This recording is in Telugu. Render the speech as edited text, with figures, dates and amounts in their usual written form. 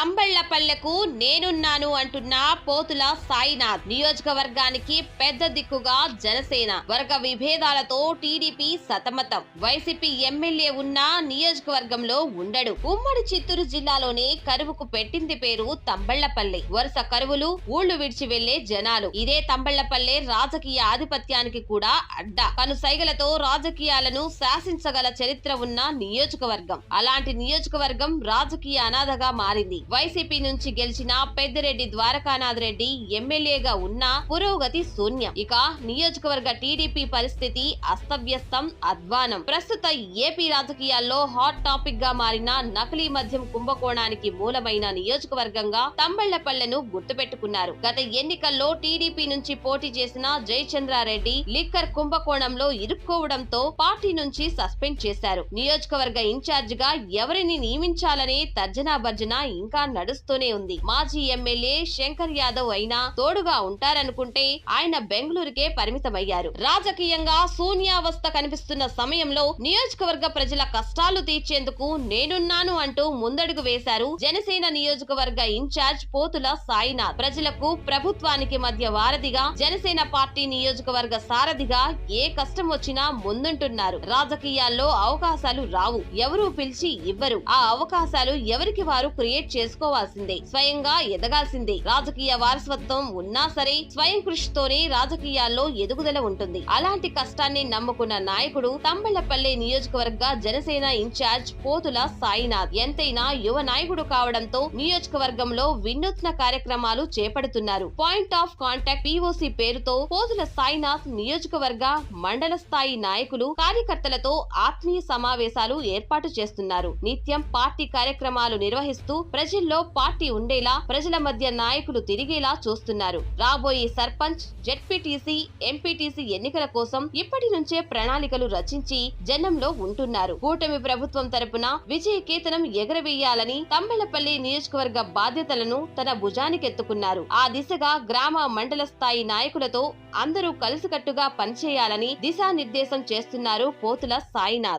తంబళ్లపల్లెకు నేనున్నాను అంటున్న పోతుల సాయినాథ్. నియోజకవర్గానికి పెద్ద దిక్కుగా జనసేన. వర్గ విభేదాలతో టీడీపీ సతమతం. వైసీపీ ఎమ్మెల్యే ఉన్న నియోజకవర్గంలో ఉండడు. ఉమ్మడి చిత్తూరు జిల్లాలోనే కరువుకు పెట్టింది పేరు తంబళ్లపల్లె. వరుస కరువులు, ఊళ్లు విడిచి వెళ్లే జనాలు. ఇదే తంబళ్లపల్లె రాజకీయ ఆధిపత్యానికి కూడా అడ్డా. కనుసైగలతో రాజకీయాలను శాసించగల చరిత్ర ఉన్న నియోజకవర్గం. అలాంటి నియోజకవర్గం రాజకీయ అనాథగా మారింది. వైసీపీ నుంచి గెలిచిన పెద్దిరెడ్డి ద్వారకానాథ్ రెడ్డి ఎమ్మెల్యేగా ఉన్న పురోగతి శూన్యం. ఇక నియోజకవర్గ టీడీపీ పరిస్థితి అస్తవ్యస్తం, అధ్వానం. ప్రస్తుత ఏపీ రాజకీయాల్లో హాట్ టాపిక్ గా మారిన నకిలీ మద్యం కుంభకోణానికి మూలమైన నియోజకవర్గంగా తంబళ్లపల్లెను గుర్తుపెట్టుకున్నారు. గత ఎన్నికల్లో టీడీపీ నుంచి పోటీ చేసిన జయచంద్రారెడ్డి లిక్కర్ కుంభకోణంలో ఇరుక్కోవడంతో పార్టీ నుంచి సస్పెండ్ చేశారు. నియోజకవర్గ ఇన్ఛార్జ్ గా ఎవరిని నియమించాలనే తర్జనా భర్జన ఇంకా నడుస్తూనే ఉంది. మాజీ ఎమ్మెల్యే శంకర్ యాదవ్ అయినా తోడుగా ఉంటారనుకుంటే ఆయన బెంగళూరుకే పరిమితమయ్యారు. రాజకీయంగా శూన్యావస్థ కనిపిస్తున్న సమయంలో నియోజకవర్గ ప్రజల కష్టాలు తీర్చేందుకు నేనున్నాను అంటూ ముందడుగు వేశారు జనసేన నియోజకవర్గ ఇన్ఛార్జ్ పోతుల సాయినాథ్. ప్రజలకు ప్రభుత్వానికి మధ్య వారధిగా, జనసేన పార్టీ నియోజకవర్గ సారథిగా ఏ కష్టం వచ్చినా ముందుంటున్నారు. రాజకీయాల్లో అవకాశాలు రావు, ఎవరూ పిలిచి ఇవ్వరు. ఆ అవకాశాలు ఎవరికి వారు క్రియేట్ చేసుకోవాల్సిందే, స్వయంగా ఎదగాల్సిందే. రాజకీయ వారసత్వం ఉన్నా సరే స్వయం కృషితోనే రాజకీయాల్లో ఎదుగుదల ఉంటుంది. అలాంటి కష్టాన్ని నమ్ముకున్న నాయకుడు తంబళ్లపల్లె నియోజకవర్గ జనసేన ఇన్ఛార్జ్ పోతుల సాయినాథ్. ఎంతైనా యువ నాయకుడు కావడంతో నియోజకవర్గంలో వినూత్న కార్యక్రమాలు చేపడుతున్నారు. పాయింట్ ఆఫ్ కాంటాక్ట్ పిఓసి పేరుతో పోతుల సాయినాథ్ నియోజకవర్గ మండల స్థాయి నాయకులు, కార్యకర్తలతో ఆత్మీయ సమావేశాలు ఏర్పాటు చేస్తున్నారు. నిత్యం పార్టీ కార్యక్రమాలు నిర్వహిస్తూ ప్రజల్లో పార్టీ ఉండేలా, ప్రజల మధ్య నాయకులు తిరిగేలా చూస్తున్నారు. రాబోయే సర్పంచ్, జెడ్పీటీసీ, ఎంపీటీసీ ఎన్నికల కోసం ఇప్పటి నుంచే ప్రణాళికలు రచించి జనంలో ఉంటున్నారు. కూటమి ప్రభుత్వం తరపున విజయ కేతనం ఎగరవేయాలని తంబళ్లపల్లి నియోజకవర్గ బాధ్యతలను తన భుజానికెత్తుకున్నారు. ఆ దిశగా గ్రామ, మండల స్థాయి నాయకులతో అందరూ కలిసికట్టుగా పనిచేయాలని దిశానిర్దేశం చేస్తున్నారు పోతుల సాయినాథ్.